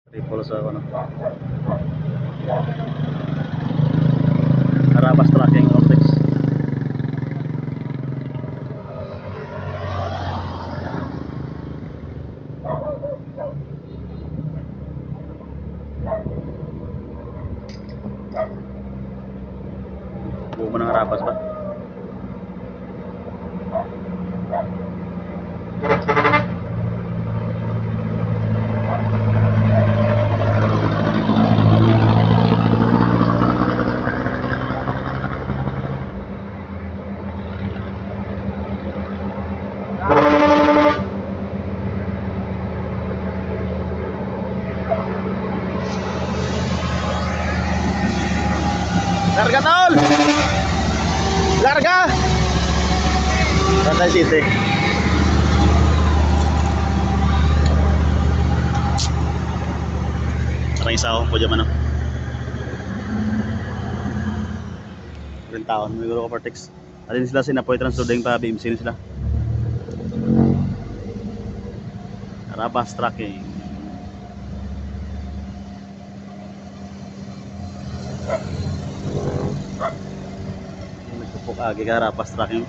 Triple sa ano. Carabas Tracking Optics. Buo mo ng Carabas ba? Larga tol! Larga! Santay City. Parang isa ako po dyan ano. Rin taon, may guro ko Partex. Alin sila sinapoy transuding pa BMC sila. Carabas Tracking. Nagtupok agi Carabas Tracking.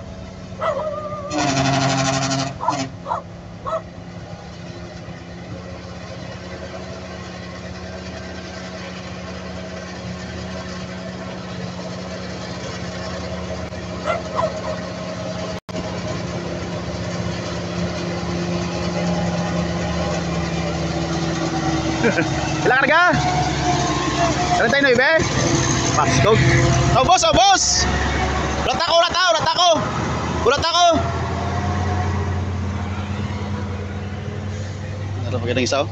Ilang karga? Ano tayo na ibe? Paskog. Oh boss, oh boss! Ulat ako! Ulat ako! Ano pa kitang isa oh?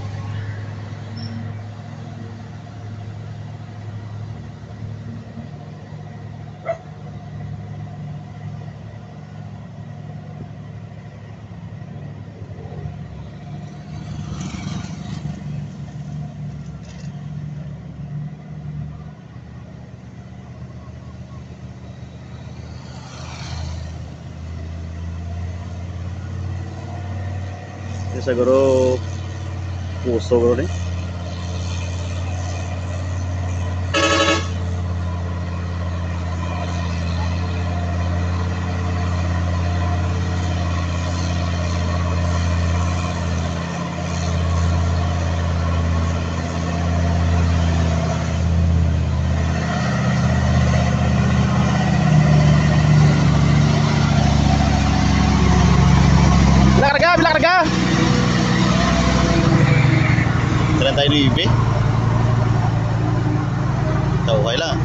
Siguro puso bro nih. Bila karga. Jalan tayo ni Ibe. Tahu kaya lang.